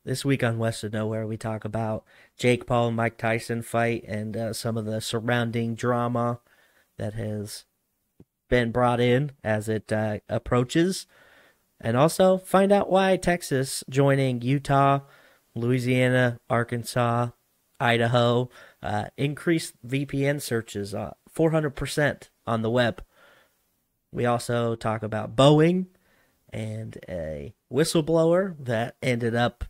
This week on West of Nowhere, we talk about Jake Paul and Mike Tyson fight and some of the surrounding drama that has been brought in as it approaches. And also find out why Texas joining Utah, Louisiana, Arkansas, Idaho increased VPN searches 400% on the web. We also talk about Boeing and a whistleblower that ended up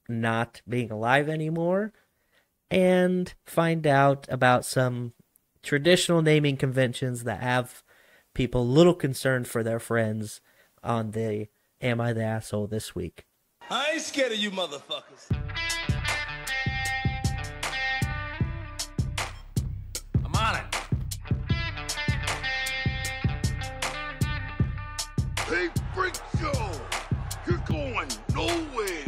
not being alive anymore, and find out about some traditional naming conventions that have people a little concerned for their friends on the Am I the Asshole this week. I ain't scared of you motherfuckers. I'm on it. Hey, freak show! You're going nowhere!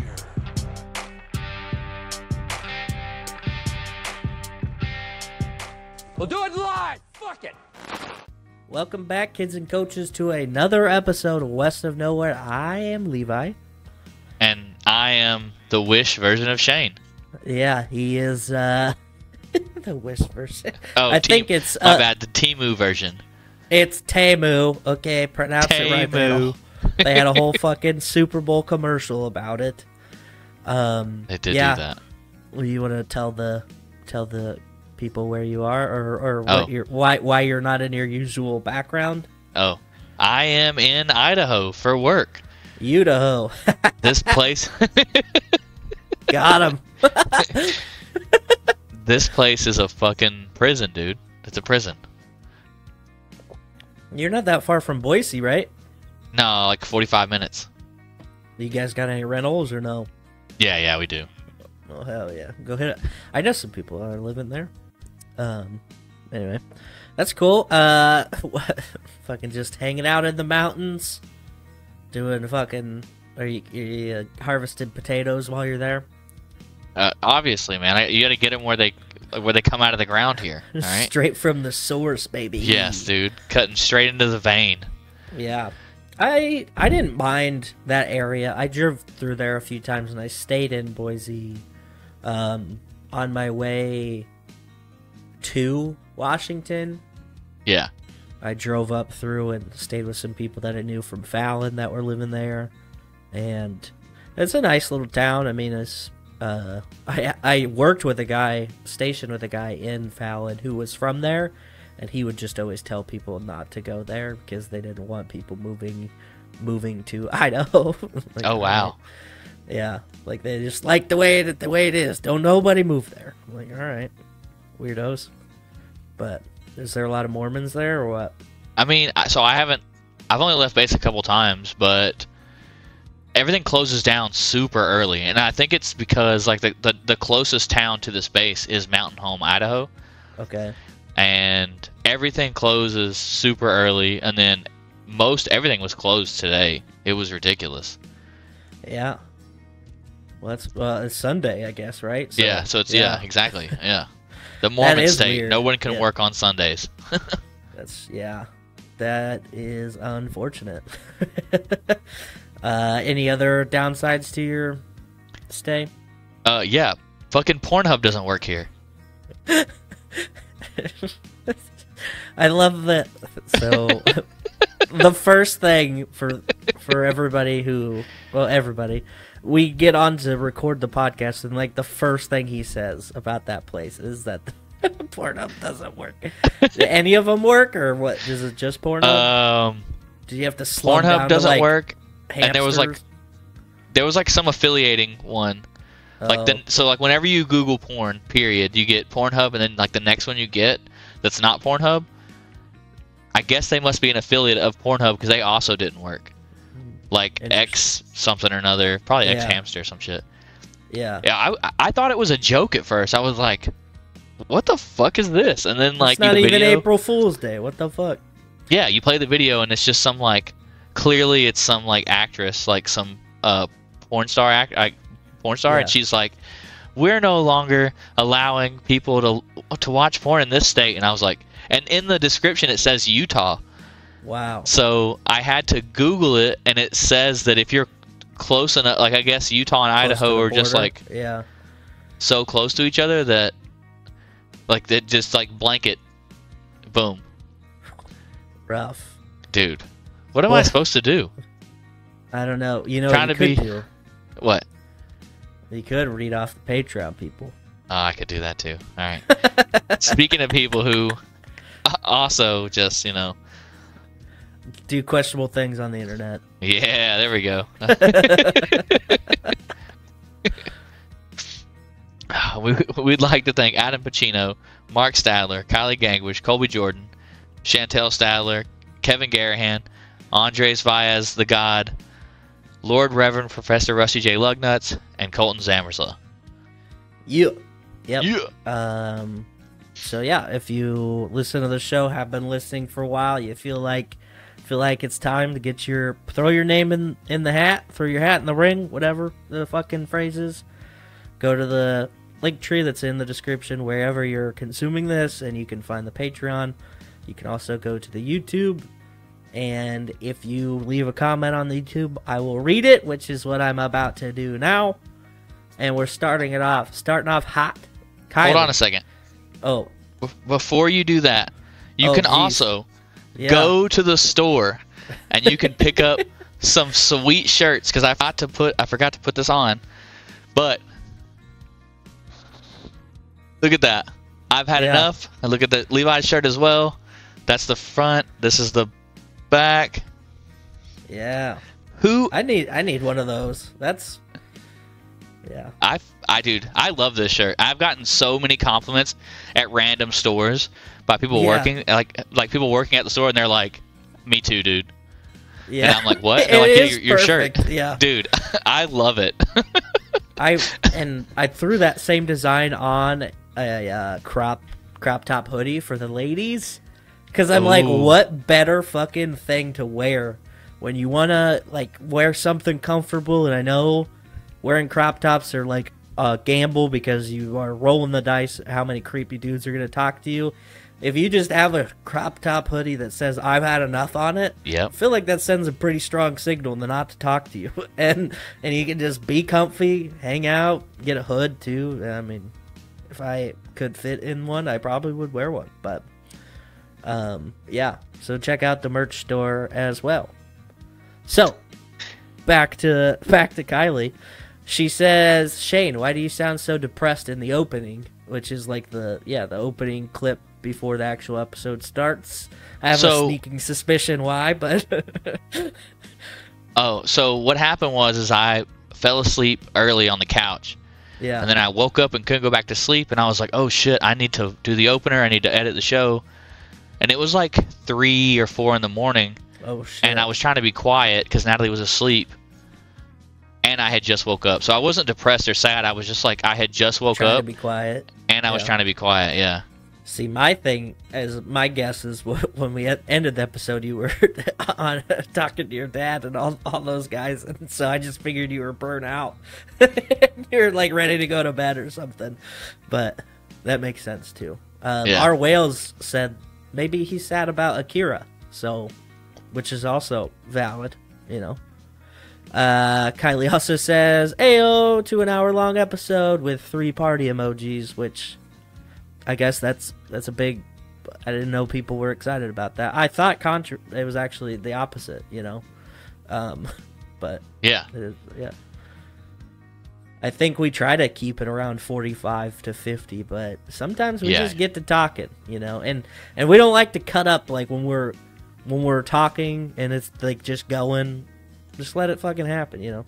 We'll do it live! Fuck it! Welcome back, kids and coaches, to another episode of West of Nowhere. I am Levi. And I am the Wish version of Shane. Yeah, he is the Wish version. Oh, I think it's my bad, the Temu version. It's Temu. Okay, pronounce it right. Temu. They had a whole fucking Super Bowl commercial about it. They did do that. You want to tell the people where you are, or Oh. why you're not in your usual background? Oh, I am in Idaho for work. Idaho. This place, Got him. this place is a fucking prison, dude. It's a prison. You're not that far from Boise, right? No, like 45 minutes. You guys got any rentals or no? Yeah, we do. Oh hell yeah, go hit it. I know some people are living there. Anyway, that's cool. Fucking just hanging out in the mountains, doing fucking. Are you harvesting potatoes while you're there? Obviously, man. You got to get them where they come out of the ground here. All right. Straight from the source, baby. Yes, dude. Cutting straight into the vein. Yeah. I didn't mind that area. I drove through there a few times, and I stayed in Boise on my way to Washington. Yeah. I drove up through and stayed with some people that I knew from Fallon that were living there. And it's a nice little town. I mean, it's I worked with a guy, stationed with a guy in Fallon who was from there, and he would just always tell people not to go there because they didn't want people moving to Idaho. Like, oh wow. Yeah, like they just like the way it is. Don't nobody move there. I'm like, all right, weirdos. But is there a lot of Mormons there or what? I mean, I've only left base a couple times, but everything closes down super early, and I think it's because like the closest town to this base is Mountain Home, Idaho. Okay. And everything closes super early, and then everything was closed today. It was ridiculous. Yeah. Well, it's Sunday, I guess, right? So, yeah. So it's yeah, exactly. Yeah. The Mormon state. Weird. No one can work on Sundays. That is unfortunate. Any other downsides to your stay? Yeah. Fucking Pornhub doesn't work here. I love that. So the first thing for everybody we get on to record the podcast, and like the first thing he says about that place is that Pornhub doesn't work. Do any of them work, or what? Is it just Pornhub? Do you have to slow down Pornhub doesn't to, like, work, hamsters? And there was like some affiliating one. So like whenever you Google porn, period, you get Pornhub, and then like the next one you get that's not Pornhub, I guess they must be an affiliate of Pornhub because they also didn't work. Like X something or another, probably X Hamster or some shit. Yeah. Yeah, I thought it was a joke at first. I was like, what the fuck is this? And then like it's not even video, April Fool's Day. What the fuck? Yeah, you play the video and it's just some like clearly it's some like actress, like some porn star and she's like, we're no longer allowing people to watch porn in this state. And I was like, and in the description it says Utah. Wow. So I had to Google it, and it says that if you're close enough. Like I guess Utah and Close to Idaho the are just border. like Yeah. so close to each other that like they just like blanket, boom, Rough. dude. What am I Well- supposed to do? I don't know. You know Trying what to you could be- do? What? You could read off the Patreon people. Oh, I could do that too. All right. Speaking of people who also just, Do questionable things on the internet. yeah, there we go. We'd like to thank Adam Pacino, Mark Stadler, Kylie Gangwish, Colby Jordan, Chantel Stadler, Kevin Garahan, Andres Vaez the God, Lord Reverend Professor Rusty J. Lugnuts, and Colton Zamersla. You. Yep. Yeah. So yeah, if you listen to the show, have been listening for a while, you feel like it's time to get throw your name in the hat, throw your hat in the ring, whatever the fucking phrase is. Go to the link tree that's in the description wherever you're consuming this, and you can find the Patreon. You can also go to the YouTube, and if you leave a comment on the YouTube, I will read it, which is what I'm about to do now. And we're starting off hot. Kylie. Hold on a second. Oh. Before you do that, you can geez. also Yeah. go to the store and you can pick up some sweet shirts because I forgot to put this on. But look at that. I've had enough. And look at the Levi's shirt as well. That's the front. This is the back. Yeah. Who I need one of those. That's yeah. I love this shirt. I've gotten so many compliments at random stores by people working like people working at the store and they're like, "Me too, dude." Yeah. And I'm like, "What?" They're like, is "Yeah, your shirt." perfect. Yeah. Dude, I love it. I threw that same design on a crop top hoodie for the ladies cuz I'm like, what better fucking thing to wear when you want to like wear something comfortable, and I know wearing crop tops are like a gamble because you are rolling the dice how many creepy dudes are going to talk to you. If you just have a crop top hoodie that says "I've had enough" on it, Yep. I feel like that sends a pretty strong signal not to talk to you. And you can just be comfy, hang out, get a hood too. I mean, if I could fit in one, I probably would wear one. But yeah, so check out the merch store as well. So back to Kylie. She says, "Shane, why do you sound so depressed in the opening?" Which is like the opening clip before the actual episode starts. I have a sneaking suspicion why, but so what happened was I fell asleep early on the couch. yeah. And then I woke up and couldn't go back to sleep, and I was like, "Oh shit, I need to do the opener. I need to edit the show." And it was like 3 or 4 in the morning, Oh shit. and I was trying to be quiet because Natalie was asleep. And I had just woke up. So I wasn't depressed or sad. I was just like, I had just woke trying up. to be quiet. And I was trying to be quiet, yeah. See, my guess is when we ended the episode, you were on talking to your dad and all those guys, and so I just figured you were burnt out. You were like ready to go to bed or something. But that makes sense too. Our Wales said maybe he's sad about Akira, which is also valid, Kylie also says, "Ayo," to an hour-long episode with 3 party emojis, which I guess that's a big. I didn't know people were excited about that. I thought it was actually the opposite, but Yeah. it is, yeah. I think we try to keep it around 45 to 50, but sometimes we just get to talking, and we don't like to cut up like when we're talking and it's like just going. Just let it fucking happen,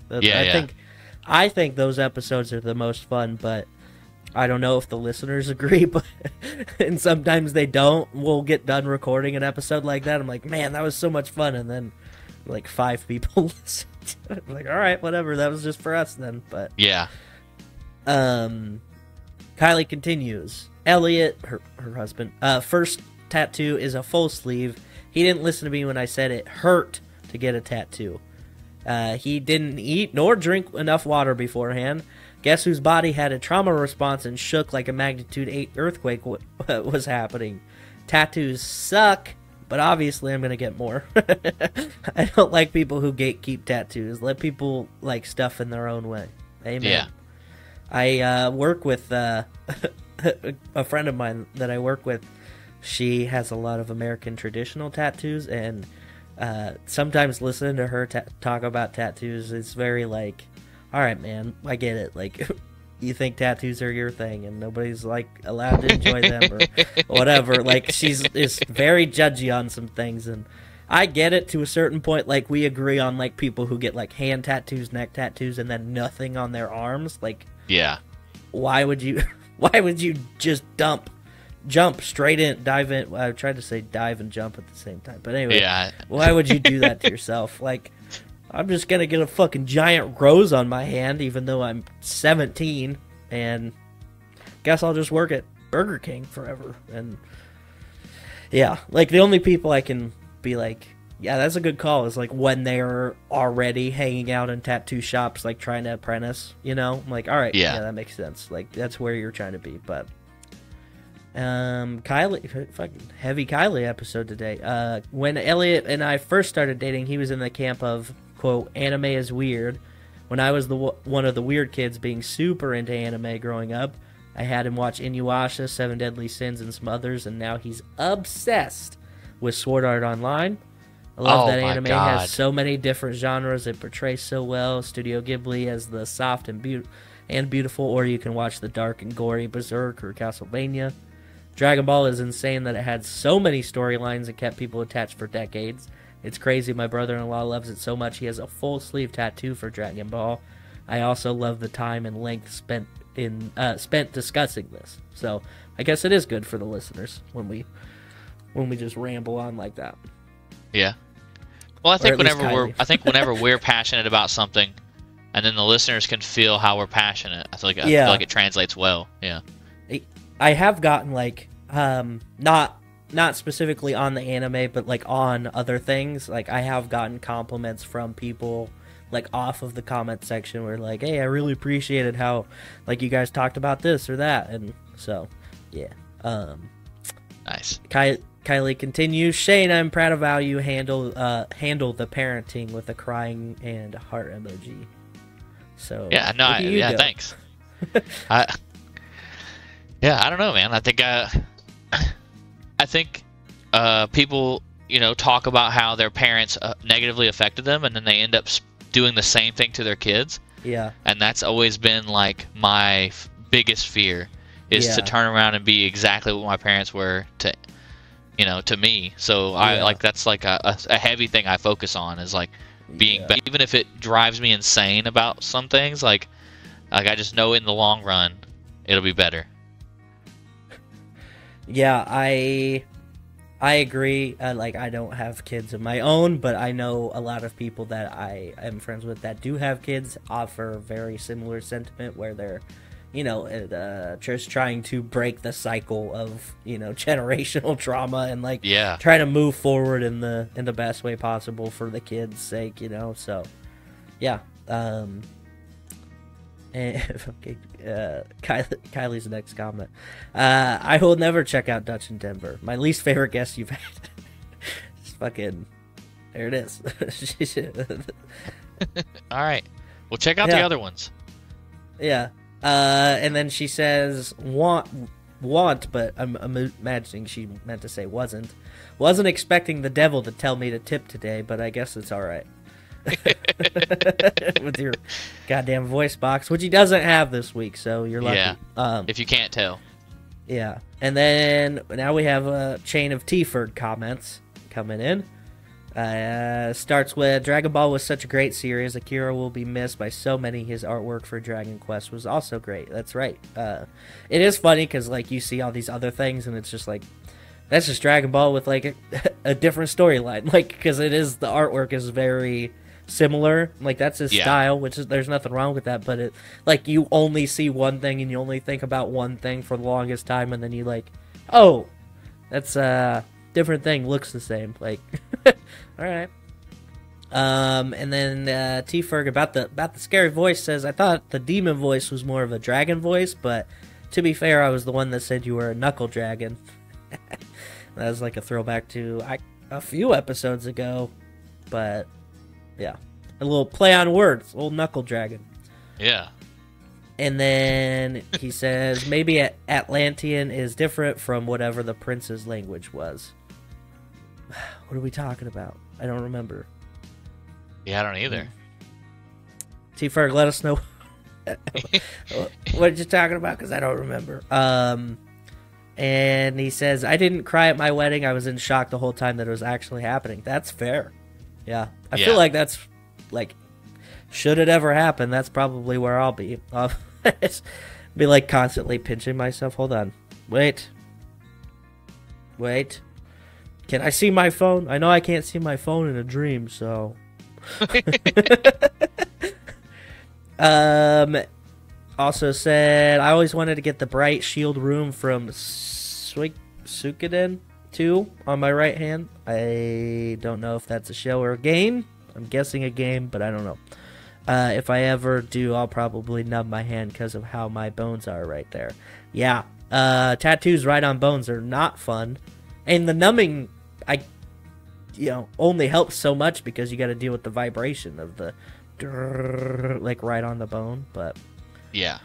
I think those episodes are the most fun, but I don't know if the listeners agree, but and sometimes they don't. We'll get done recording an episode like that. I'm like, man, that was so much fun, and then like 5 people listen to it. I'm like, all right, whatever. That was just for us then. But yeah. Kylie continues. Elliot, her husband, first tattoo is a full sleeve. He didn't listen to me when I said it hurt to get a tattoo. He didn't eat nor drink enough water beforehand. Guess whose body had a trauma response and shook like a magnitude 8 earthquake was happening. Tattoos suck, but obviously I'm gonna get more. I don't like people who gatekeep tattoos. Let people like stuff in their own way. Amen. Yeah. I work with a friend of mine that I work with. She has a lot of American traditional tattoos, and sometimes listening to her talk about tattoos is very like, all right, man, I get it. Like, you think tattoos are your thing, and nobody's like allowed to enjoy them or whatever. Like, is very judgy on some things, and I get it to a certain point. Like, we agree on like people who get like hand tattoos, neck tattoos, and then nothing on their arms. Like, Yeah. why would you just jump straight in, dive in? I tried to say dive and jump at the same time, but anyway, Yeah. why would you do that to yourself? Like, I'm just gonna get a fucking giant rose on my hand, even though I'm 17, and guess I'll just work at Burger King forever. And yeah, like the only people I can be like, yeah, that's a good call, is like when they're already hanging out in tattoo shops, like trying to apprentice, you know? I'm like, all right, yeah, that makes sense. Like, that's where you're trying to be. But Kylie, fucking heavy Kylie episode today. When Elliot and I first started dating, he was in the camp of, quote, anime is weird. When I was one of the weird kids being super into anime growing up, I had him watch Inuyasha, Seven Deadly Sins, and some others, and now he's obsessed with Sword Art Online. I love that anime has so many different genres it portrays so well. Studio Ghibli as the soft and beautiful, or you can watch the dark and gory Berserk or Castlevania. Dragon Ball is insane that it had so many storylines and kept people attached for decades. It's crazy. My brother-in-law loves it so much he has a full sleeve tattoo for Dragon Ball. I also love the time and length spent discussing this. So I guess it is good for the listeners when we just ramble on like that. Yeah. Well, I think whenever we're passionate about something, and then the listeners can feel how we're passionate, I feel like it translates well. Yeah. I have gotten like not specifically on the anime, but like on other things. Like, I have gotten compliments from people like off of the comment section where like, hey, I really appreciated how like you guys talked about this or that, and so yeah. Nice. Kylie continues, Shane, I'm proud of how you handle the parenting with a crying and heart emoji. So yeah, no, thanks. I don't know, man. I think people, talk about how their parents negatively affected them, and then they end up doing the same thing to their kids. Yeah. And that's always been like my biggest fear is to turn around and be exactly what my parents were to me. So I like, that's like a heavy thing I focus on, is like being better. Even if it drives me insane about some things, like I just know in the long run it'll be better. Yeah, I agree. Like, I don't have kids of my own, but I know a lot of people that I am friends with that do have kids offer very similar sentiment, where they're, just trying to break the cycle of, generational trauma and like trying to move forward in the best way possible for the kids' sake, So, yeah. And okay, Kylie's next comment. I will never check out Dutch in Denver. My least favorite guest you've had. It's fucking. There it is. All right. Well, check out the other ones. Yeah. And then she says want, but I'm imagining she meant to say wasn't. Wasn't expecting the devil to tell me to tip today, but I guess it's all right. With your goddamn voice box, which he doesn't have this week, so you're lucky. Yeah. If you can't tell. Yeah. And then now we have a chain of T-Ford comments coming in. Starts with, Dragon Ball was such a great series. Akira will be missed by so many. His artwork for Dragon Quest was also great. That's right. It is funny because like you see all these other things and it's just like, that's just Dragon Ball with like a different storyline. Like, because the artwork is very similar, like that's his style, which is, there's nothing wrong with that, but it, like, you only see one thing and you only think about one thing for the longest time, and then you like, oh, that's a different thing, looks the same, like all right. And then T-Ferg about the scary voice says, I thought the demon voice was more of a dragon voice, but to be fair, I was the one that said you were a knuckle dragon. That was like a throwback to, a few episodes ago, but yeah, a little play on words, old knuckle dragon. Yeah. And then he says maybe Atlantean is different from whatever the prince's language was. What are we talking about? I don't remember. Yeah, I don't either. T-Ferg, let us know what you're talking about, because I don't remember. And he says, I didn't cry at my wedding. I was in shock the whole time that it was actually happening. That's fair. Yeah. I feel like that's, like, should it ever happen, that's probably where I'll be. I'll be, like, constantly pinching myself. Hold on. Wait. Can I see my phone? I know I can't see my phone in a dream, so... Also said, I always wanted to get the bright shield room from Suikoden 2 on my right hand. I don't know if that's a show or a game. I'm guessing a game, but I don't know. If I ever do, I'll probably numb my hand because of how my bones are right there. Yeah, tattoos right on bones are not fun. And the numbing, only helps so much because you got to deal with the vibration of the, like, right on the bone, but... Yeah.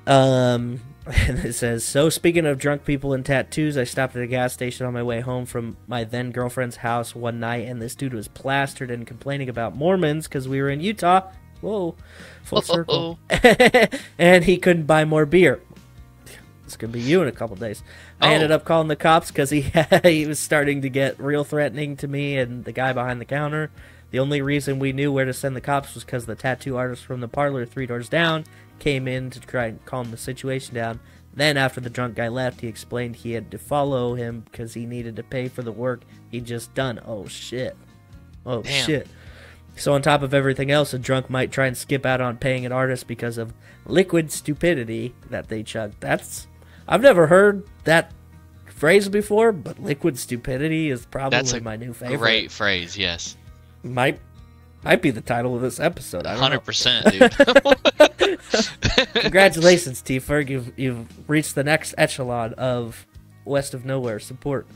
And it says, so speaking of drunk people and tattoos, I stopped at a gas station on my way home from my then girlfriend's house one night, and this dude was plastered and complaining about Mormons because we were in Utah. Whoa, full circle. And he couldn't buy more beer. It's gonna be you in a couple days. I ended up calling the cops because he was starting to get real threatening to me and the guy behind the counter. The only reason we knew where to send the cops was because the tattoo artist from the parlor 3 doors down came in to try and calm the situation down. Then, after the drunk guy left, he explained he had to follow him because he needed to pay for the work he'd just done. Oh, shit. Damn. Shit. So, on top of everything else, a drunk might try and skip out on paying an artist because of liquid stupidity that they chug. I've never heard that phrase before, but liquid stupidity is probably my new favorite. Great phrase, yes. Might be the title of this episode. I don't 100%, dude. Congratulations, T-Ferg. You've reached the next echelon of West of Nowhere support.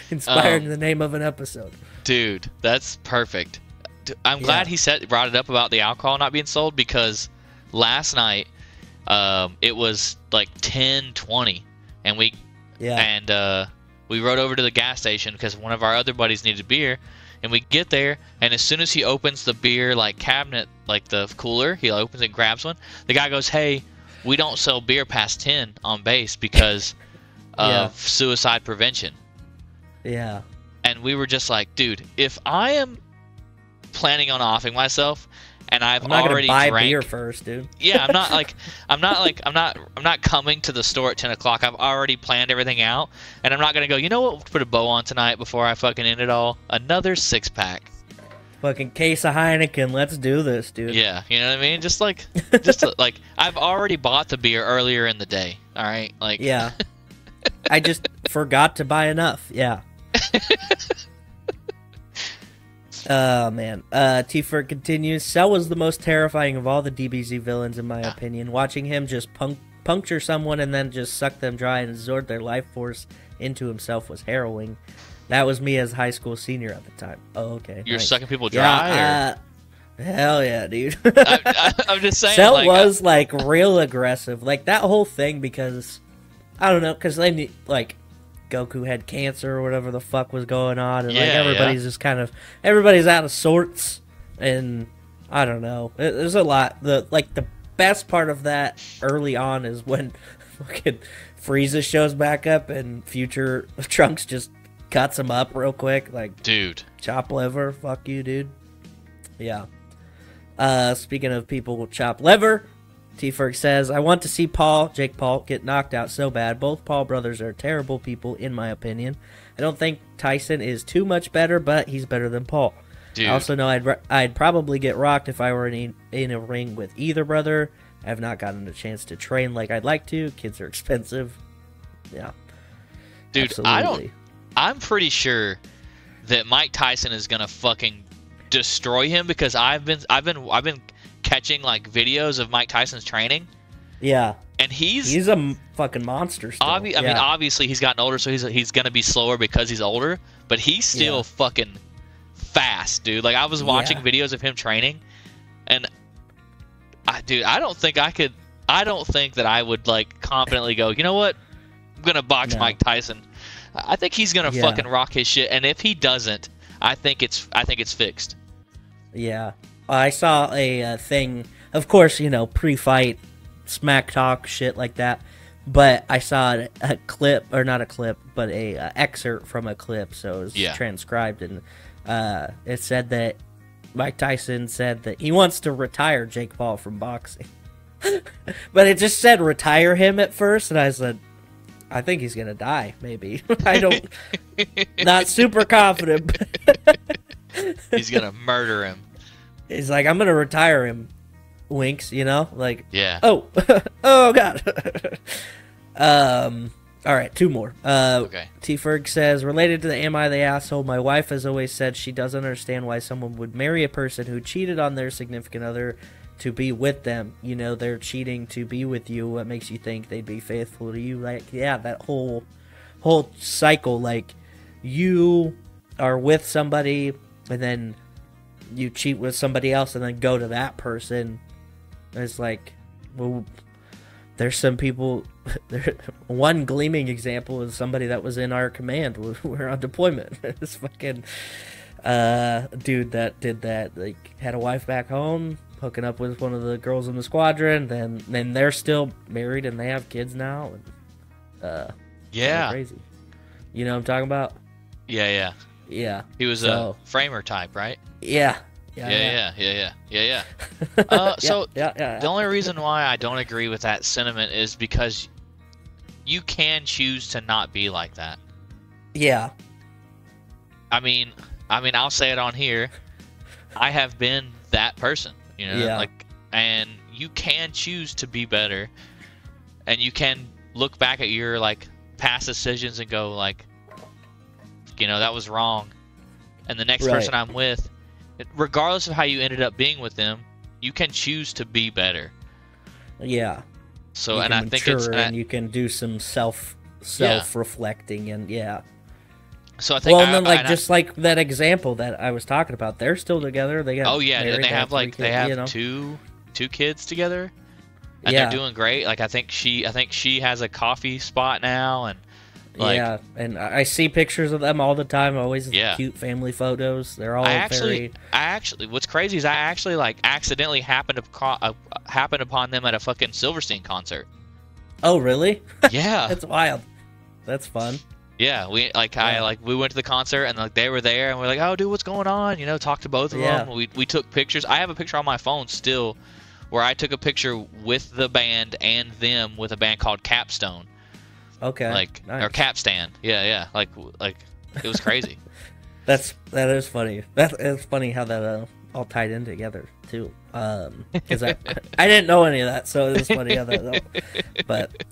Inspiring the name of an episode. Dude, that's perfect. I'm glad he brought it up about the alcohol not being sold, because last night it was like 10:20, and we rode over to the gas station because one of our other buddies needed beer. And we get there, and as soon as he opens the beer, like, cabinet, like the cooler, he opens it and grabs one. The guy goes, hey, we don't sell beer past 10 on base because of suicide prevention. Yeah. And we were just like, dude, if I am planning on offing myself and I'm not already gonna buy drank beer first, dude. Yeah, I'm not coming to the store at 10 o'clock. I've already planned everything out, and I'm not gonna go, you know what, we'll put a bow on tonight before I fucking end it all. Another 6-pack. Fucking case of Heineken, let's do this, dude. Yeah, you know what I mean? Just I've already bought the beer earlier in the day. All right, like. Yeah. I just forgot to buy enough. Yeah. Oh, man. T-Ferg continues. Cell was the most terrifying of all the DBZ villains, in my opinion. Watching him just puncture someone and then just suck them dry and absorb their life force into himself was harrowing. That was me as a high school senior at the time. Oh, okay. You're sucking people dry? Hell yeah, dude. I'm just saying. Cell was, like, real aggressive. Like, that whole thing, because, I don't know, because they, like, Goku had cancer or whatever the fuck was going on, and everybody's just kind of, everybody's out of sorts, and I don't know. There's a lot. The best part of that early on is when fucking Frieza shows back up and future Trunks just cuts him up real quick, like, dude, chop liver, fuck you, dude. Yeah. Speaking of people with chop liver, T-Ferg says, I want to see Jake Paul, get knocked out so bad. Both Paul brothers are terrible people, in my opinion. I don't think Tyson is too much better, but he's better than Paul. Dude. I also know I'd probably get rocked if I were in a ring with either brother. I have not gotten a chance to train like I'd like to. Kids are expensive. Yeah. Dude, absolutely. I'm pretty sure that Mike Tyson is gonna fucking destroy him, because I've been catching, like, videos of Mike Tyson's training. Yeah. And he's a fucking monster still. I mean, obviously he's gotten older, so he's gonna be slower because he's older. But he's still fucking fast, dude. Like I was watching videos of him training, and I don't think that I would like confidently go, you know what, I'm gonna box Mike Tyson. I think he's gonna fucking rock his shit, and if he doesn't, I think it's fixed. Yeah, I saw a thing. Of course, pre-fight smack talk shit like that. But I saw a clip, or not a clip, but a excerpt from a clip, so it was transcribed, and it said that Mike Tyson said that he wants to retire Jake Paul from boxing. But it just said retire him at first, and I said, I think he's gonna die, maybe. Not super confident. He's gonna murder him. He's like, I'm gonna retire him. Winks, like, oh god. All right, two more. Okay. T Ferg says, related to the am I the asshole, my wife has always said she doesn't understand why someone would marry a person who cheated on their significant other to be with them. They're cheating to be with you. What makes you think they'd be faithful to you? Like, that whole cycle, like, you are with somebody and then you cheat with somebody else and then go to that person. It's like, well, there's some people. One gleaming example is somebody that was in our command. We're on deployment. This fucking dude that did that, like, had a wife back home, hooking up with one of the girls in the squadron. Then they're still married and they have kids now. And, crazy. You know what I'm talking about? Yeah. He was a framer type, right? Yeah. The only reason why I don't agree with that sentiment is because you can choose to not be like that. Yeah. I mean, I'll say it on here. I have been that person, and you can choose to be better, and you can look back at your like past decisions and go like, that was wrong, and the next person I'm with, regardless of how you ended up being with them, you can choose to be better. Yeah. So, and I think it's and you can do some self-reflecting and So I think like that example that I was talking about, they're still together. They got and they have like they have two kids together, and they're doing great. Like I think she has a coffee spot now, and and I see pictures of them all the time. Always cute family photos. They're all what's crazy is I actually like accidentally happened upon them at a fucking Silverstein concert. Oh really? Yeah. That's wild. That's fun. Yeah, we went to the concert and like they were there and we're like, oh dude, what's going on? Talked to both of them. We took pictures. I have a picture on my phone still where I took a picture with the band and them with a band called Capstone. Okay. Like nice. Or Capstand. Yeah. Like it was crazy. that is funny. It's funny how that all tied in together too. Because I didn't know any of that, so it was funny how that. But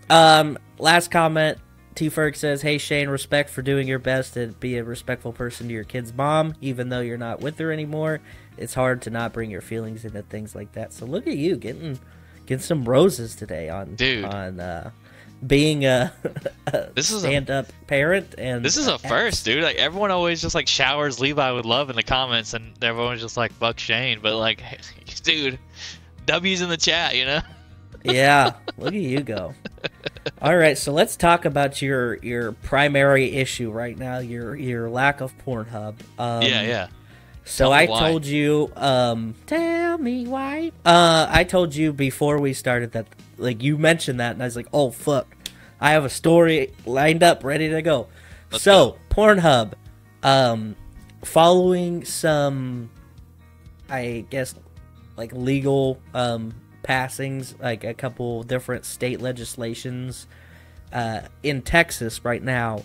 last comment. T Ferg says, hey Shane, respect for doing your best to be a respectful person to your kid's mom, even though you're not with her anymore. It's hard to not bring your feelings into things like that. So look at you getting some roses today on being a stand-up parent. And this is a first, dude. Like everyone always just like showers Levi with love in the comments, and everyone's just like fuck Shane. But like, dude, W's in the chat, Yeah, look at you go. All right, so let's talk about your primary issue right now, your lack of Pornhub. So I told you, tell me why. I told you before we started that, like, you mentioned that, and I was like, oh fuck, I have a story lined up, ready to go. Let's go. Pornhub, following some, I guess, like legal passings, like a couple different state legislations in Texas right now,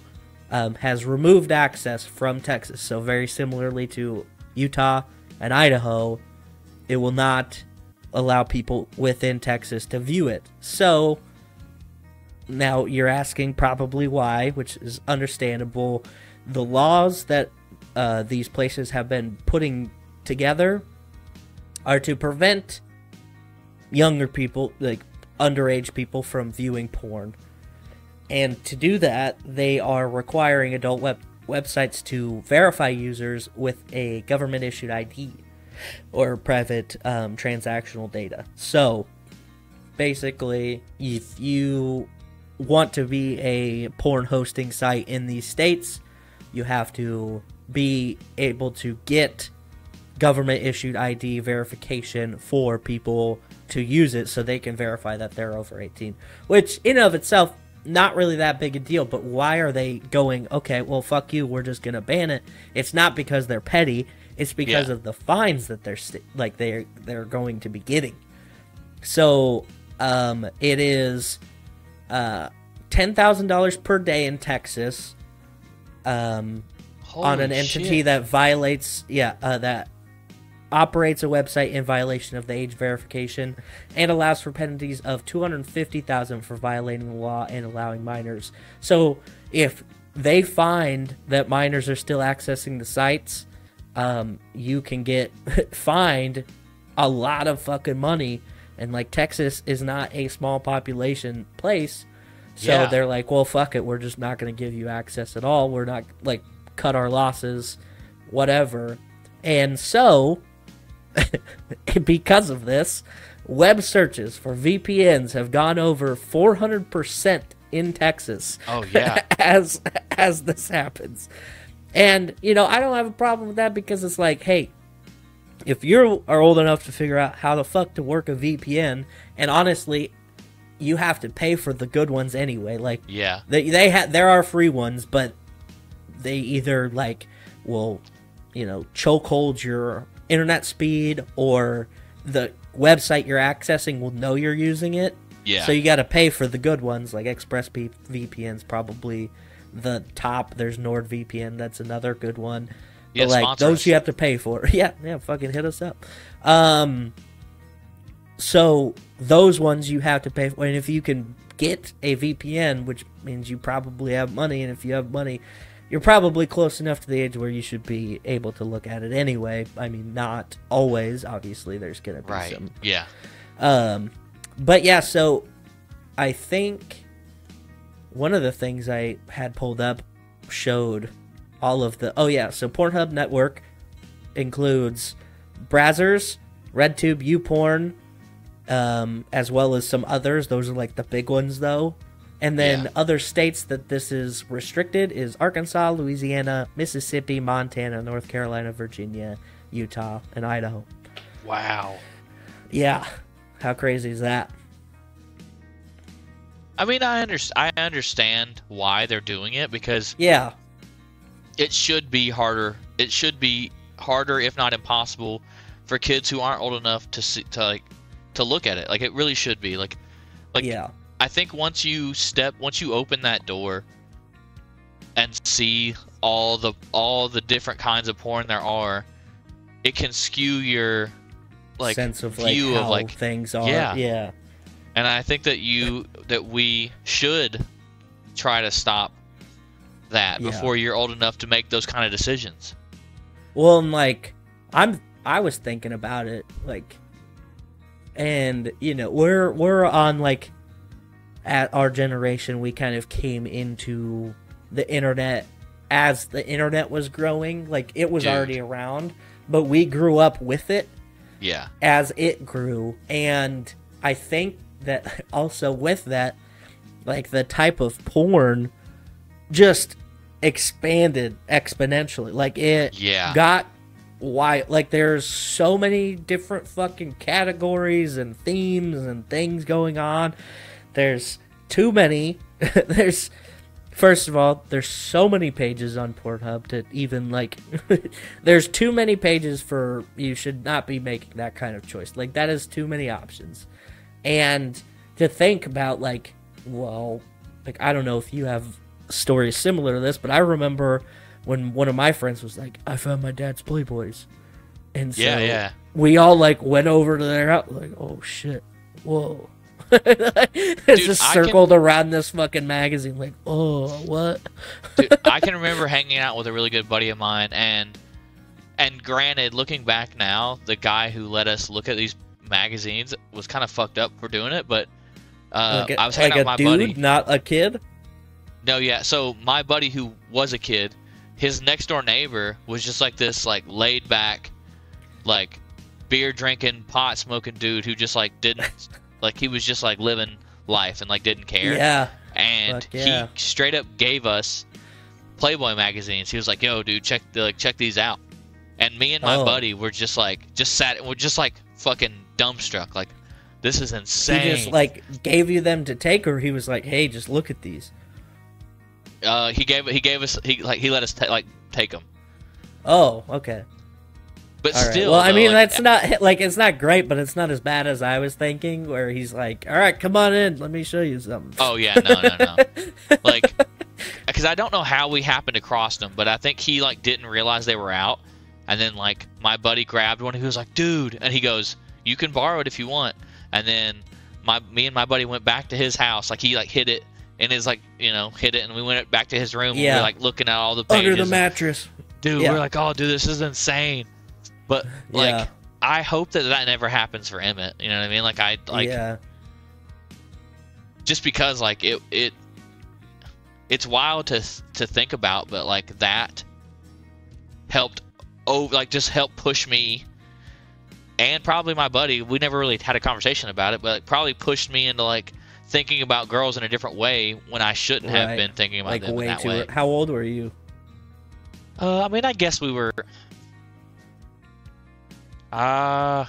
has removed access from Texas. So very similarly to Utah and Idaho, it will not allow people within Texas to view it. So now you're asking probably why, which is understandable. The laws that these places have been putting together are to prevent younger people, like underage people from viewing porn. And to do that, they are requiring adult websites to verify users with a government-issued ID or private transactional data. So, basically, if you want to be a porn hosting site in these states, you have to be able to get government-issued ID verification for people to use it so they can verify that they're over 18. Which, in and of itself, not really that big a deal, but why are they going, okay, well, fuck you, we're just going to ban it? It's not because they're petty, it's because of the fines that they're going to be getting. So, it is $10,000 per day in Texas on an entity that violates, that operates a website in violation of the age verification, and allows for penalties of $250,000 for violating the law and allowing minors. So if they find that minors are still accessing the sites, you can get fined a lot of fucking money. And like, Texas is not a small population place, so they're like, well, fuck it, we're just not going to give you access at all. We're not, like, cut our losses, whatever. And so, because of this, web searches for VPNs have gone over 400% in Texas. Oh, yeah. as this happens. And, you know, I don't have a problem with that, because it's like, hey, if you are old enough to figure out how the fuck to work a VPN, and honestly, you have to pay for the good ones anyway. Like, there are free ones, but they either, like, will, you know, chokehold your internet speed, or the website you're accessing will know you're using it. Yeah. So you got to pay for the good ones, like ExpressVPN's probably the top. There's NordVPN, that's another good one. Yeah, but like, those you have to pay for. Yeah, fucking hit us up. So those ones you have to pay for. And if you can get a VPN, which means you probably have money, and if you have money, you're probably close enough to the age where you should be able to look at it anyway. I mean, not always. Obviously, there's going to be some. Yeah. But yeah, so I think one of the things I had pulled up showed all of the... Oh, yeah, so Pornhub Network includes Brazzers, RedTube, YouPorn, as well as some others. Those are, like, the big ones, though. And then other states that this is restricted is Arkansas, Louisiana, Mississippi, Montana, North Carolina, Virginia, Utah, and Idaho. Wow. Yeah. How crazy is that? I mean, I understand why they're doing it, because... Yeah. It should be harder. It should be harder, if not impossible, for kids who aren't old enough to look at it. Like, it really should be. Like, yeah. I think once you open that door and see all the different kinds of porn there are, it can skew your sense of view how of things are. Yeah. And I think that we should try to stop that before you're old enough to make those kind of decisions. Well, and like, I was thinking about it, like, and you know, we're on, like, at our generation, we kind of came into the internet as the internet was growing. Like, it was already around, but we grew up with it. Yeah. As it grew, and I think that also with that, like, the type of porn just expanded exponentially. Like, it got wide. Like, there's so many different fucking categories and themes and things going on. There's too many. First of all, there's so many pages on Pornhub to even, like, there's too many pages for, you should not be making that kind of choice. Like, that is too many options. And to think about, like, well, like, I don't know if you have stories similar to this, but I remember when one of my friends was like, I found my dad's Playboys. And so we all, like, went over to their house, like, oh shit, whoa. It's just circled around this fucking magazine, like, oh, what? Dude, I can remember hanging out with a really good buddy of mine, and granted, looking back now, the guy who let us look at these magazines was kind of fucked up for doing it, but I was hanging out with my dude, buddy. not a kid. No, yeah. So my buddy who was a kid, his next door neighbor was just like this, like laid back, like beer drinking, pot smoking dude who just like didn't, like he was just like living life and like didn't care. Yeah. And yeah. he straight up gave us Playboy magazines. He was like, "Yo, dude, check these out." And me and my buddy were just fucking dumbstruck. Like, this is insane. He just like gave you them to take, or he was like, "Hey, just look at these." He let us take them. Oh, okay. But all still, right. Well, I mean, like, that's not like it's not great, but it's not as bad as I was thinking. Where he's like, "All right, come on in, let me show you something." Oh yeah, no. Like, because I don't know how we happened to cross them, but I think he like didn't realize they were out, and then like my buddy grabbed one. And he was like, "Dude," and he goes, "You can borrow it if you want." And then me and my buddy went back to his house. Like he like hid it in his hid it, and we went back to his room. Yeah. And we were like looking at all the pages under the mattress. Dude, we're like, "Oh, dude, this is insane." But like, I hope that never happens for Emmett. You know what I mean? Like just because like it's wild to think about, but like that helped just helped push me, and probably my buddy. We never really had a conversation about it, but it probably pushed me into like thinking about girls in a different way when I shouldn't have been thinking about them in that way. How old were you? I mean, I guess we were. I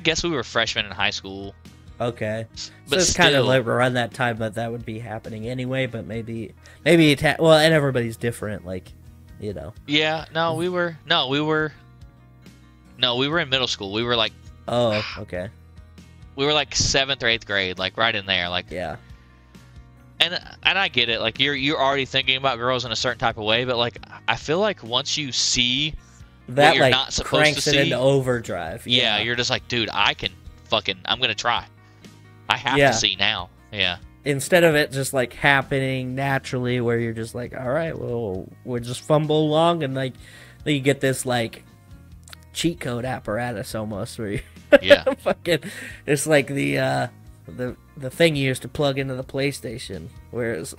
guess we were freshmen in high school. Okay, but so it's kind of like around that time that would be happening anyway. But maybe well, and everybody's different, like, you know. Yeah, we were in middle school. We were like, oh, okay. We were like 7th or 8th grade, like right in there, like. Yeah. And I get it, like you're already thinking about girls in a certain type of way, but like I feel like once you see that, what you're like, not supposed cranks to it see, into overdrive. Yeah, you're just like, dude, I'm gonna try. I have to see now. Yeah. Instead of it just like happening naturally, where you're just like, all right, well, we'll just fumble along, and like then you get this like cheat code apparatus almost, where you fucking, it's like the thing you used to plug into the PlayStation, whereas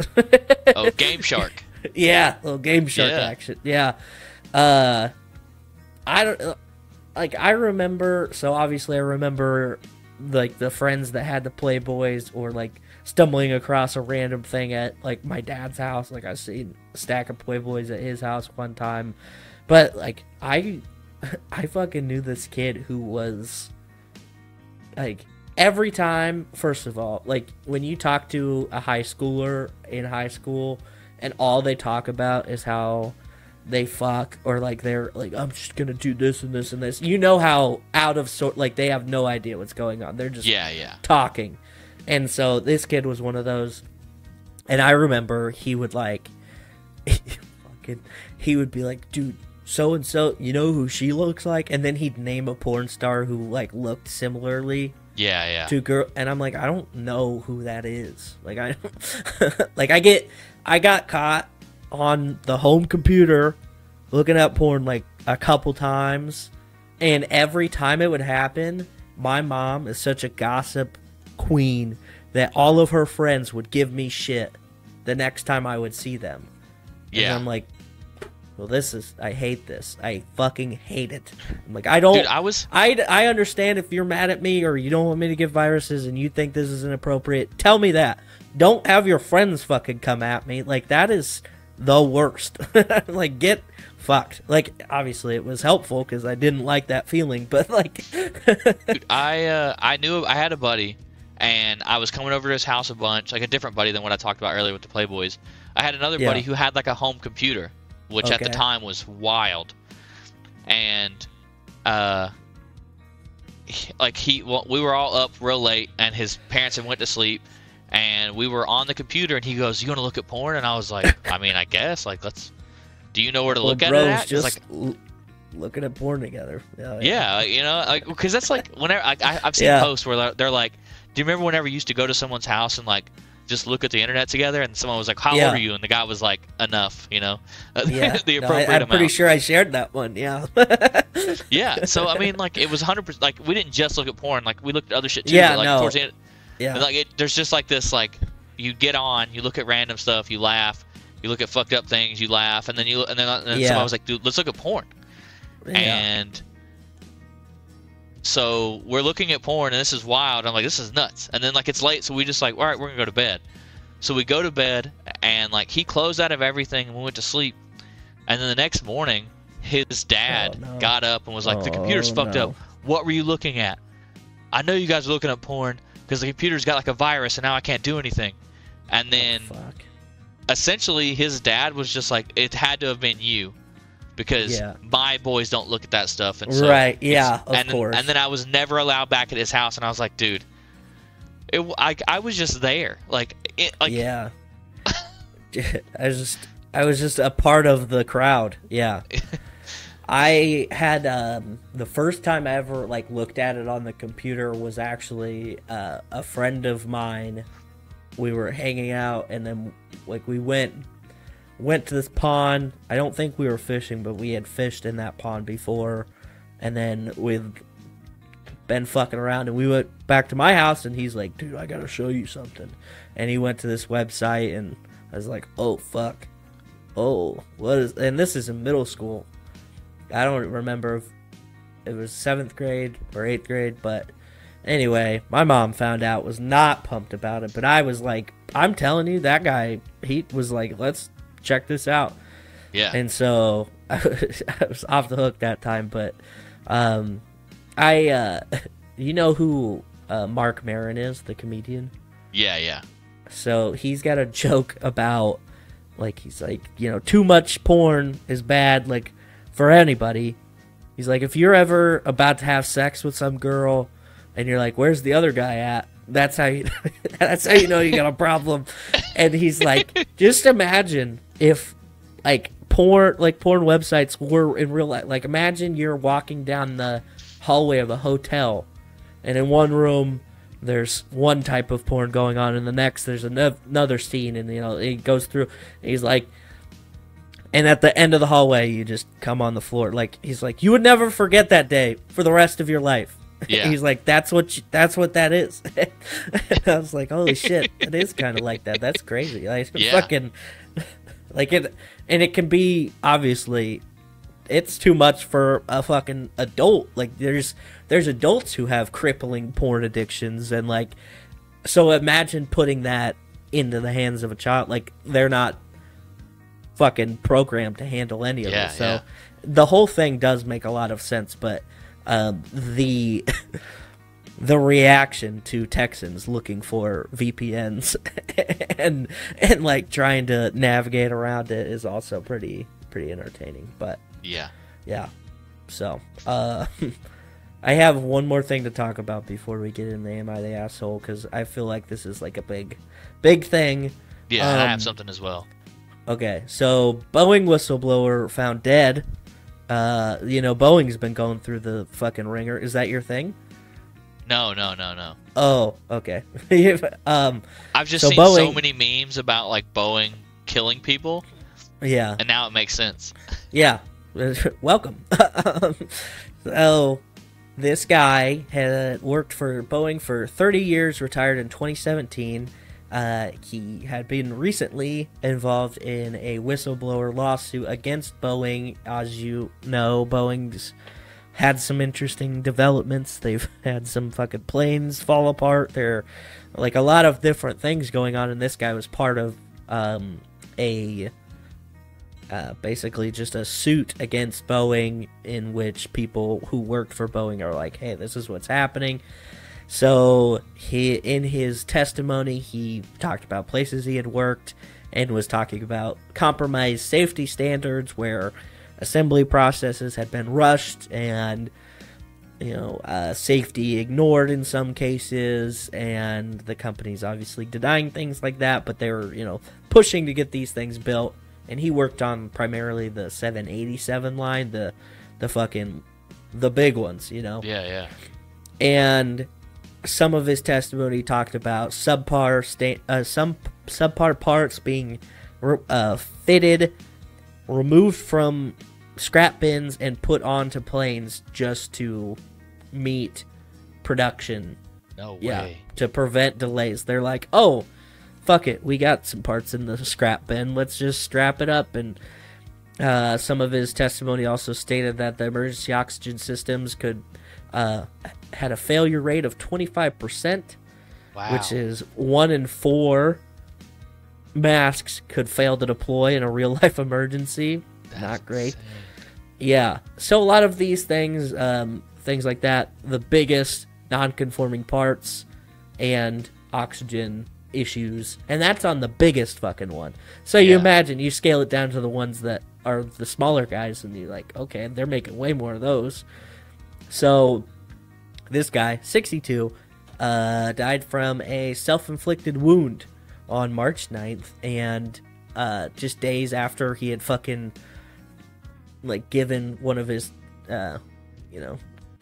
Game Shark. Yeah, little Game Shark action. Yeah. I remember, so obviously I remember like the friends that had the Playboys, or like stumbling across a random thing at like my dad's house. Like I seen a stack of Playboys at his house one time, but like I fucking knew this kid who was like, every time, first of all, like when you talk to a high schooler in high school and all they talk about is how they fuck, or like they're like, I'm just gonna do this and this and this, you know how out of sort, like they have no idea what's going on, they're just talking. And so this kid was one of those, and I remember he would like he would be like, dude, so and so, you know who she looks like? And then he'd name a porn star who like looked similarly to girl, and I'm like, I don't know who that is. Like I like I got caught on the home computer looking at porn like a couple times, and every time it would happen, my mom is such a gossip queen that all of her friends would give me shit the next time I would see them. And I'm like, well, I hate this. I fucking hate it. I'm like, I don't. Dude, I understand if you're mad at me or you don't want me to give viruses and you think this is inappropriate. Tell me that. Don't have your friends fucking come at me. Like, that is the worst. Like, get fucked. Like, obviously it was helpful because I didn't like that feeling, but like. Dude, I knew I had a buddy, and I was coming over to his house a bunch, like a different buddy than what I talked about earlier with the Playboys. I had another buddy who had like a home computer, which at the time was wild. And we were all up real late, and his parents had went to sleep, and we were on the computer, and he goes, "You want to look at porn?" And I was like, I mean, I guess, like, do you know where to look at it at? Just like looking at porn together. Yeah, you know, like, because that's like, whenever I've seen posts where they're like, do you remember whenever you used to go to someone's house and like just look at the internet together, and someone was like, how old are you? And the guy was like, enough, you know, the appropriate amount. I'm pretty sure I shared that one. Yeah. Yeah. So I mean, like, it was 100%. Like, we didn't just look at porn. Like, we looked at other shit too. Yeah. But, like, no. towards the end, Yeah. And, like, there's just like this, like, you get on, you look at random stuff, you laugh, you look at fucked up things, you laugh, and then somebody was like, dude, let's look at porn. Yeah. And so we're looking at porn, and this is wild. I'm like, this is nuts. And then, like, it's late, so we just like, all right, we're gonna go to bed. So we go to bed, and like he closed out of everything, and we went to sleep. And then the next morning, his dad got up and was like, the computer's fucked up. What were you looking at? I know you guys are looking at porn because the computer's got like a virus, and now I can't do anything. And then essentially his dad was just like, it had to have been you, because my boys don't look at that stuff. And so right, yeah, of course. And then I was never allowed back at his house, and I was like, dude, I was just there, yeah. I was just a part of the crowd. Yeah. I had the first time I ever like looked at it on the computer was actually a friend of mine. We were hanging out, and then like we went to this pond. I don't think we were fishing, but we had fished in that pond before, and then we've been fucking around, and we went back to my house, and he's like, dude, I gotta show you something. And he went to this website, and I was like, oh fuck, oh, what is, and this is in middle school. I don't remember if it was 7th grade or 8th grade, but anyway, my mom found out, was not pumped about it, but I was like, I'm telling you, that guy, he was like, let's check this out. Yeah. And so I was off the hook that time, but you know who Mark Maron is, the comedian? Yeah. So he's got a joke about, like, he's like, you know, too much porn is bad, like, for anybody. He's like, if you're ever about to have sex with some girl, and you're like, where's the other guy at? That's how you know you got a problem. And he's like, just imagine if like porn websites were in real life. Like, imagine you're walking down the hallway of a hotel, and in one room there's one type of porn going on, and the next there's another scene, and you know it goes through. He's like, and at the end of the hallway you just come on the floor. Like, he's like, you would never forget that day for the rest of your life. Yeah. He's like, that's what that is. And I was like, holy shit, it is kind of like that. That's crazy. Like, fucking, like it, and it can be, obviously, it's too much for a fucking adult. Like, there's adults who have crippling porn addictions, and like, so imagine putting that into the hands of a child. Like, they're not fucking programmed to handle any of it. So the whole thing does make a lot of sense, but the reaction to Texans looking for VPNs and like trying to navigate around it is also pretty entertaining. But yeah. So I have one more thing to talk about before we get into Am I the Asshole, because I feel like this is like a big thing. Yeah, I have something as well. Okay, so Boeing whistleblower found dead. You know, Boeing's been going through the fucking ringer. Is that your thing? No. Oh, okay. I've just seen Boeing, so many memes about like Boeing killing people. Yeah. And now it makes sense. Yeah. Welcome. So this guy had worked for Boeing for 30 years, retired in 2017. He had been recently involved in a whistleblower lawsuit against Boeing. As you know, Boeing's had some interesting developments. They've had some fucking planes fall apart. There are like a lot of different things going on, and this guy was part of basically just a suit against Boeing, in which people who worked for Boeing are like, hey, this is what's happening. So in his testimony, he talked about places he had worked and was talking about compromised safety standards where assembly processes had been rushed and, you know, safety ignored in some cases, and the company's obviously denying things like that, but they were, you know, pushing to get these things built. And he worked on primarily the 787 line, the big ones, you know. Yeah. And some of his testimony talked about some subpar parts being fitted, removed from scrap bins, and put onto planes just to meet production No Yeah, way. to prevent delays. They're like, oh, fuck it, we got some parts in the scrap bin. Let's just strap it up. And some of his testimony also stated that the emergency oxygen systems had a failure rate of 25%, Wow. which is 1 in 4 masks could fail to deploy in a real life emergency. That's Not great. insane. Yeah. So a lot of these things, things like that, the biggest non-conforming parts and oxygen issues, and that's on the biggest fucking one. So you imagine, you scale it down to the ones that are the smaller guys, and you're like, okay, they're making way more of those. So this guy, 62, died from a self-inflicted wound on March 9th, and just days after he had fucking like given one of his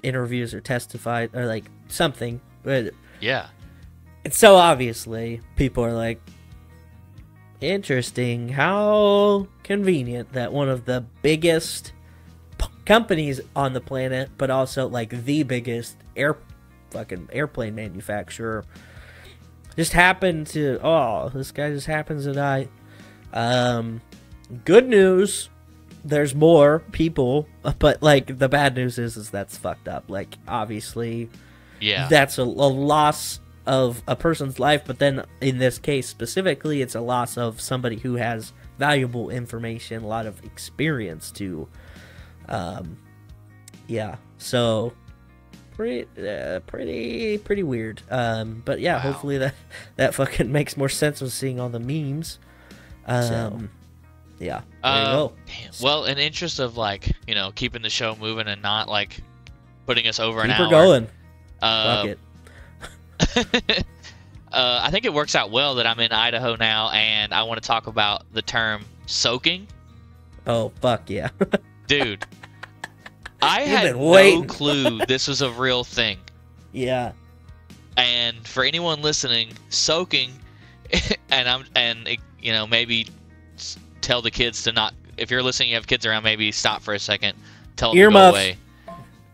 interviews or testified or like something. But Yeah. and so obviously people are like, interesting, how convenient that one of the biggest companies on the planet, but also like the biggest airplane manufacturer, just happened to, this guy just happens to die. Good news, there's more people, but like the bad news is that's fucked up. Like obviously, that's a loss of a person's life, but then in this case specifically, it's a loss of somebody who has valuable information, a lot of experience to, so pretty weird. But yeah, Wow. hopefully that fucking makes more sense with seeing all the memes. Yeah, there you go. Damn. Well, in interest of like, keeping the show moving and not like putting us over an Keep hour. her going. Uh, Fuck it. I think it works out well that I'm in Idaho now, and I want to talk about the term soaking. Oh, fuck yeah. Dude, I had been no waiting. clue this was a real thing. Yeah. And for anyone listening, soaking, maybe tell the kids to not. If you're listening, you have kids around, maybe stop for a second, tell them to go Earmuffs. away,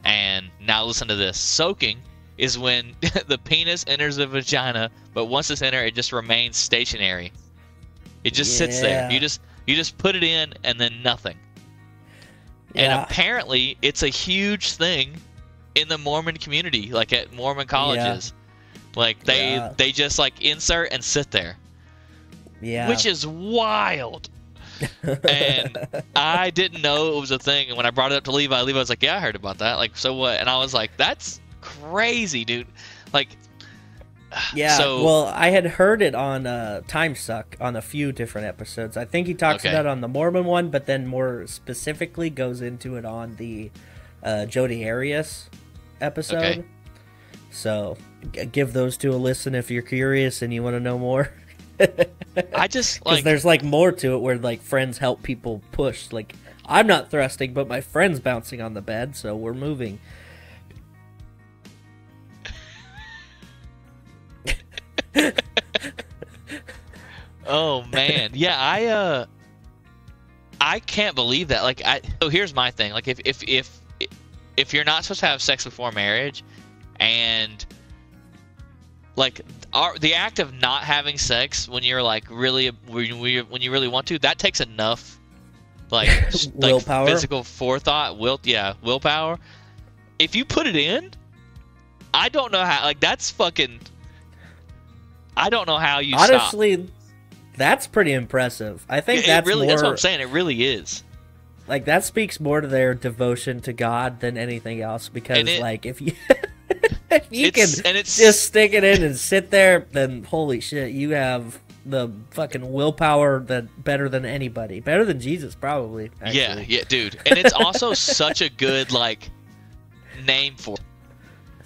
and now listen to this. Soaking is when the penis enters the vagina, but once it's in there, it just remains stationary. It just sits there. Yeah. You just put it in and then nothing. And Yeah. apparently, it's a huge thing in the Mormon community, like at Mormon colleges. Like they just like insert and sit there, Yeah. which is wild. And I didn't know it was a thing. And when I brought it up to Levi was like, "Yeah, I heard about that. Like, so what?" And I was like, "That's crazy, dude." Like, Yeah, So, well, I had heard it on Time Suck on a few different episodes. I think he talks Okay. about it on the Mormon one, but then more specifically goes into it on the Jody Arias episode. Okay. So give those two a listen if you're curious and you want to know more. I just Because like there's like more to it where like friends help people push. Like I'm not thrusting, but my friend's bouncing on the bed, so we're moving. Oh man, yeah, I can't believe that. Like, so here's my thing. Like, if you're not supposed to have sex before marriage, and like the act of not having sex when you're like really when you really want to, that takes enough like Willpower? like physical forethought, willpower. If you put it in, I don't know how. Like, that's fucking. I don't know how you stop. Honestly, that's pretty impressive. I think that's really, more, that's what I'm saying. It really is. like that speaks more to their devotion to God than anything else. Because And it- like if you if you can it's just stick it in and sit there, then holy shit, you have the fucking willpower that better than anybody, better than Jesus probably. Actually. yeah, dude. And it's also such a good like name for it.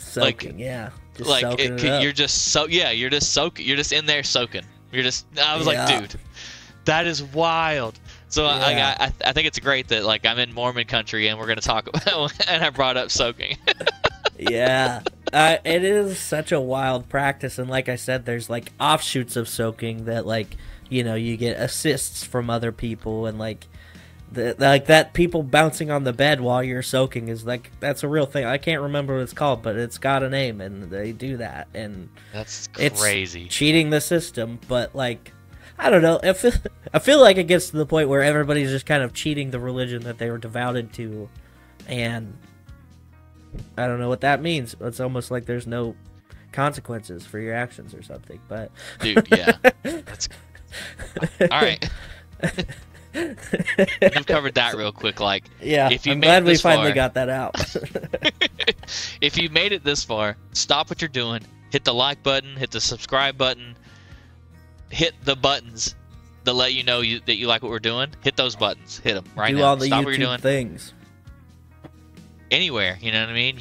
Soaking, yeah, just Like soaking it up. you're just you're just soaking. You're just in there soaking. I was Yeah. like, dude, that is wild. So Yeah. I think it's great that like I'm in Mormon country and we're gonna talk about and I brought up soaking. Yeah, it is such a wild practice, and like I said, there's like offshoots of soaking that like you get assists from other people, and like like that people bouncing on the bed while you're soaking is like, that's a real thing. I can't remember what it's called, but it's got a name, and they do that, and That's it's crazy. cheating the system. But like, I don't know. I feel like it gets to the point where everybody's just kind of cheating the religion that they were devoted to, and I don't know what that means. It's almost like there's no consequences for your actions or something. But Dude, yeah. That's all right. We've covered that real quick. Like, yeah, if you I'm made glad it we this finally far- got that out. If you made it this far, stop what you're doing. Hit the like button. Hit the subscribe button. Hit the buttons to let you know that you like what we're doing. Hit those buttons. Hit them right Do now. all the Stop what you're YouTube doing. things. Anywhere, you know what I mean?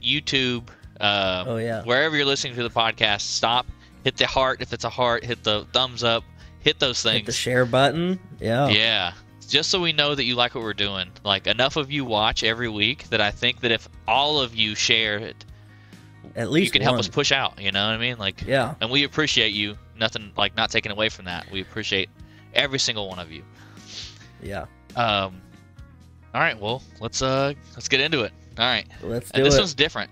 YouTube. Oh yeah. Wherever you're listening to the podcast, stop. Hit the heart if it's a heart. Hit the thumbs up. Hit those things. Hit the share button. Yeah. Yeah. Just so we know that you like what we're doing. Like, enough of you watch every week that I think that if all of you share it, At least you can help us push out. You know what I mean? Like, Yeah. and we appreciate you. Nothing, like, not taking away from that. We appreciate every single one of you. Yeah. All right. Well, let's get into it. All right. Let's do And this it. one's different.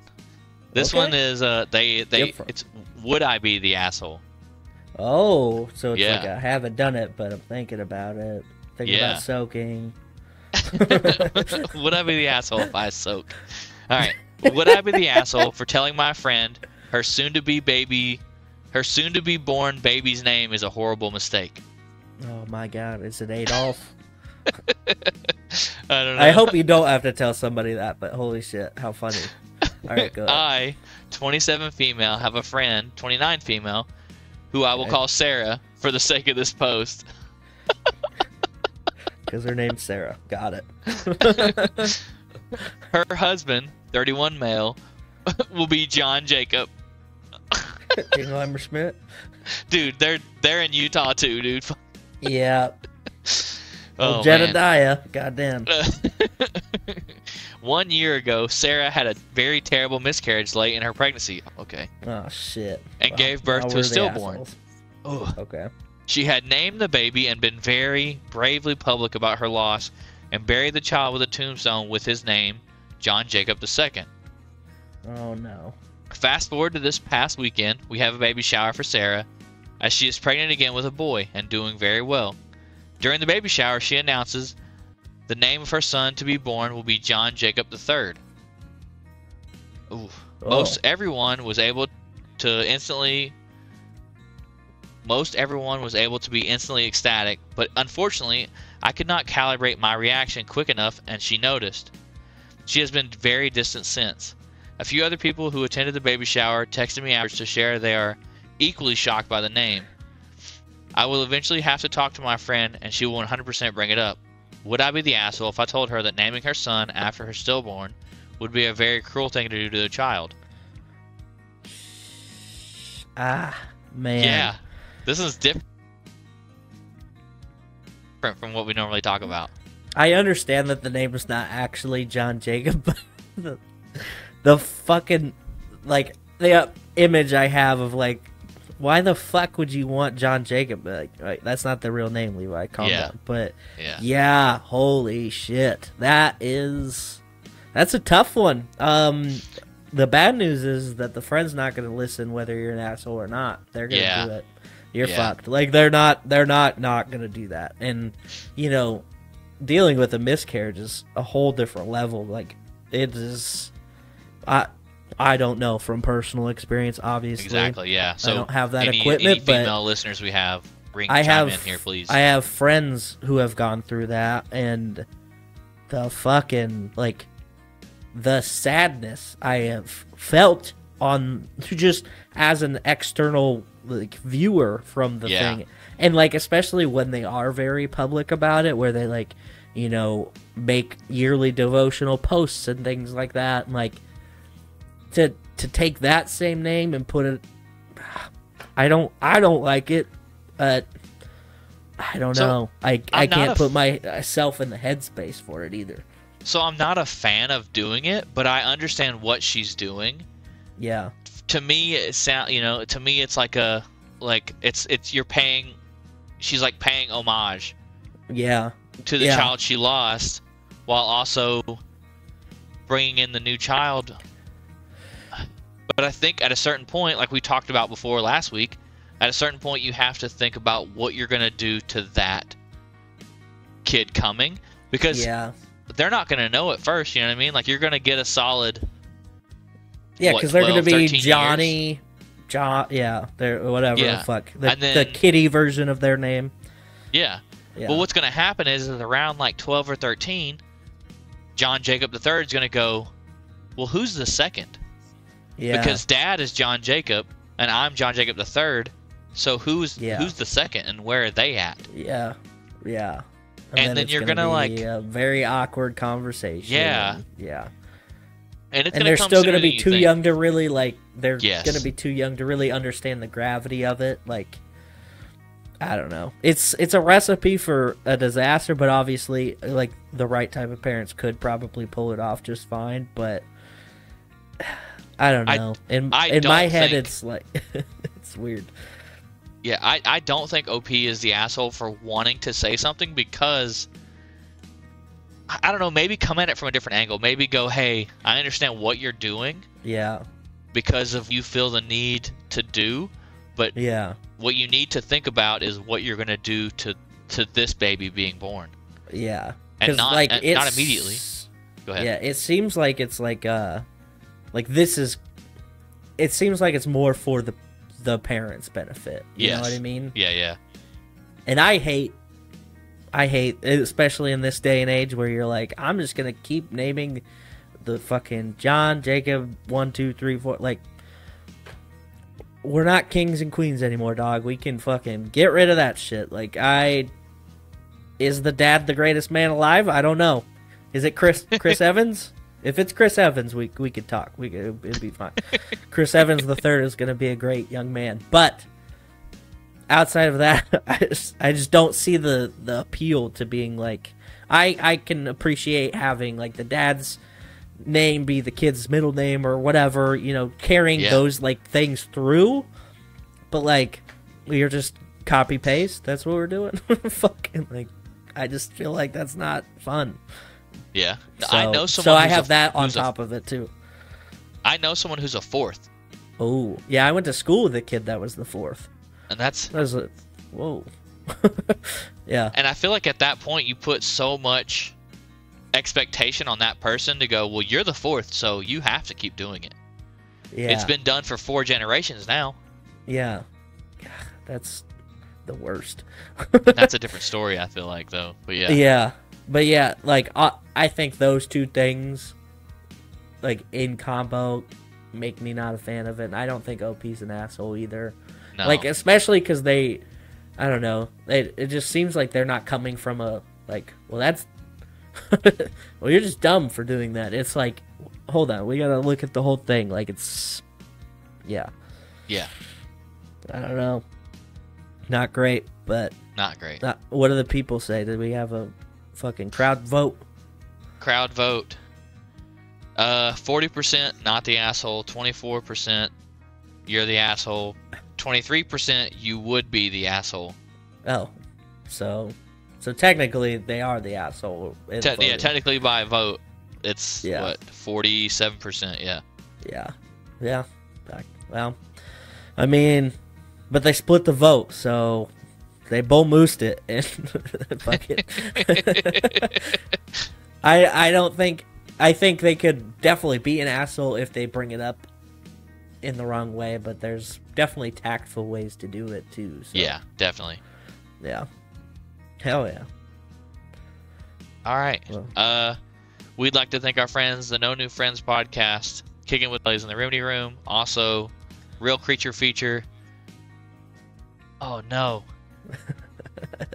This Okay. one is Different. it's would I be the asshole? Oh, so it's Yeah. like I haven't done it, but I'm thinking about it. Thinking Yeah. about soaking. Would I be the asshole if I soak? All right. Would I be the asshole for telling my friend her soon-to-be born baby's name is a horrible mistake? Oh my God, is it Adolf? I don't know. I hope you don't have to tell somebody that, but holy shit, how funny. All right, go ahead. I, 27 female, have a friend, 29 female, who I will Okay. call Sarah for the sake of this post. Because her name's Sarah. Got it. Her husband, 31 male, will be John Jacob. Jingleheimer Schmidt? Dude, they're in Utah too, dude. Yeah. Oh, Oh, man. Jedediah. Goddamn. 1 year ago, Sarah had a very terrible miscarriage late in her pregnancy. Okay. Oh, shit. And Well, gave birth now to we're a the stillborn. assholes. Ugh. Okay. She had named the baby and been very bravely public about her loss and buried the child with a tombstone with his name, John Jacob II. Oh, no. Fast forward to this past weekend, we have a baby shower for Sarah, as she is pregnant again with a boy and doing very well. During the baby shower, she announces the name of her son to be born will be John Jacob III. Ooh. Oh. Most everyone was able to be instantly ecstatic, but unfortunately, I could not calibrate my reaction quick enough, and she noticed. She has been very distant since. A few other people who attended the baby shower texted me afterwards to share they are equally shocked by the name. I will eventually have to talk to my friend, and she will 100% bring it up. Would I be the asshole if I told her that naming her son after her stillborn would be a very cruel thing to do to the child? Ah, man. Yeah, this is different from what we normally talk about. I understand that the name is not actually John Jacob, but the fucking, like, the image I have of, like, why the fuck would you want John Jacob? Like, that's not the real name, Levi. Calm down. But, yeah, holy shit. That's a tough one. The bad news is that the friend's not going to listen whether you're an asshole or not. They're going to do it. You're fucked. Like, they're not going to do that. And, you know, dealing with a miscarriage is a whole different level. Like, it is... I don't know from personal experience, obviously. Exactly, yeah. So I don't have that any equipment, but female listeners we have, chime in here, please. I have friends who have gone through that, and the fucking, like, the sadness I have felt on just as an external, like, viewer from the thing. And, like, especially when they are very public about it, where they, like, you know, make yearly devotional posts and things like that, and, like, to take that same name and put it, I don't like it. I don't know. I can't put myself in the headspace for it either. So I'm not a fan of doing it, but I understand what she's doing. Yeah. To me, it's like it's you're paying. She's like paying homage. Yeah. to the child she lost, while also bringing in the new child. But I think at a certain point, like we talked about before last week, at a certain point you have to think about what you're going to do to that kid coming, because they're not going to know at first, you know what I mean? Like, you're going to get a solid because they're going to be Johnny, they're whatever the fuck, the kiddie version of their name. Yeah. Well, what's going to happen is around like 12 or 13, John Jacob III is going to go, well, who's the second? Yeah. Because Dad is John Jacob, and I'm John Jacob III. So who's the second, and where are they at? Yeah. And then you're gonna like a very awkward conversation. And they're still gonna be too young to really like. They're gonna be too young to really understand the gravity of it. Like, I don't know. It's a recipe for a disaster, but obviously, like, the right type of parents could probably pull it off just fine. But I don't know. In my head, it's like it's weird. Yeah, I don't think OP is the asshole for wanting to say something, because I don't know, maybe come at it from a different angle. Maybe go, hey, I understand what you're doing. Yeah. Because of you feel the need to do, but what you need to think about is what you're going to do to this baby being born. Yeah. And not immediately. Go ahead. Yeah, it seems like it's like this is, it seems like it's more for the parents' benefit. You know what I mean? Yeah. And I hate, especially in this day and age where you're like, I'm just gonna keep naming the fucking John, Jacob, 1, 2, 3, 4. Like, we're not kings and queens anymore, dog. We can fucking get rid of that shit. Like, is the dad the greatest man alive? I don't know. Is it Chris Evans? If it's Chris Evans, we could talk. It'd be fine. Chris Evans III is going to be a great young man. But outside of that, I just don't see the appeal to being like... I can appreciate having like the dad's name be the kid's middle name or whatever, you know, carrying those like things through. But like, you're just copy paste. That's what we're doing. Fucking like, I just feel like that's not fun. Yeah. So, I know someone. So I have that on top of it too. I know someone who's a fourth. Oh, yeah. I went to school with a kid that was the fourth. And that was whoa. Yeah. And I feel like at that point you put so much expectation on that person to go, well, you're the fourth, so you have to keep doing it. Yeah. It's been done for 4 generations now. Yeah. That's the worst. That's a different story, I feel like, though. But yeah. Yeah. But yeah, like, I think those two things, like, in combo, make me not a fan of it. And I don't think OP's an asshole either. No. Like, especially because I don't know, it just seems like they're not coming from a, like, well, that's, well, you're just dumb for doing that. It's like, hold on, we gotta look at the whole thing. Like, it's, yeah. I don't know. Not great, but. Not great. What do the people say? Did we have a fucking crowd vote? Crowd vote. 40% not the asshole. 24% you're the asshole. 23% you would be the asshole. Oh, so technically they are the asshole. Yeah, technically by vote, it's what, 47%. Yeah. Well, I mean, but they split the vote, so. They bull moosed it, and fuck it. I think they could definitely be an asshole if they bring it up in the wrong way, but there's definitely tactful ways to do it too. So. Yeah, definitely. Yeah. Hell yeah. All right. Well. We'd like to thank our friends, the No New Friends podcast, Kicking with Blaze in the Remedy Room, also Real Creature Feature. Oh no.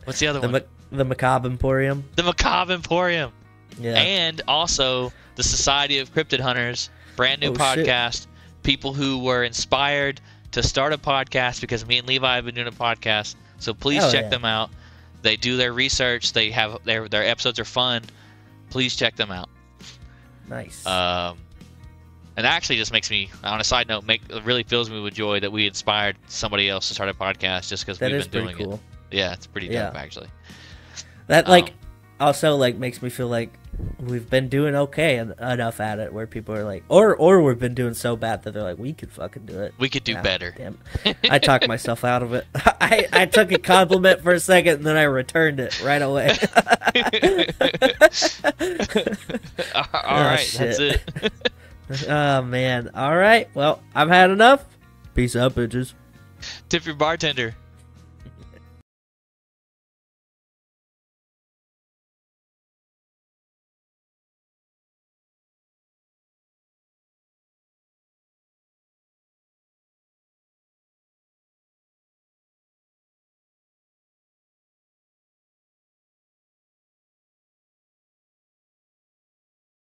What's the other one? The Macabre Emporium. The Macabre Emporium. Yeah. And also the Society of Cryptid Hunters, brand new podcast. Shit. People who were inspired to start a podcast because me and Levi have been doing a podcast. So please check them out. They do their research. They have their episodes are fun. Please check them out. Nice. And actually just makes me, on a side note, it really fills me with joy that we inspired somebody else to start a podcast just because we've been doing it. Yeah, it's pretty dope, actually. That, like, also like makes me feel like we've been doing okay enough at it where people are like, or we've been doing so bad that they're like, we could fucking do it. We could do better. Damn. I talked myself out of it. I took a compliment for a second and then I returned it right away. All right, that's it. Oh man. All right. Well, I've had enough. Peace out, bitches. Tip your bartender.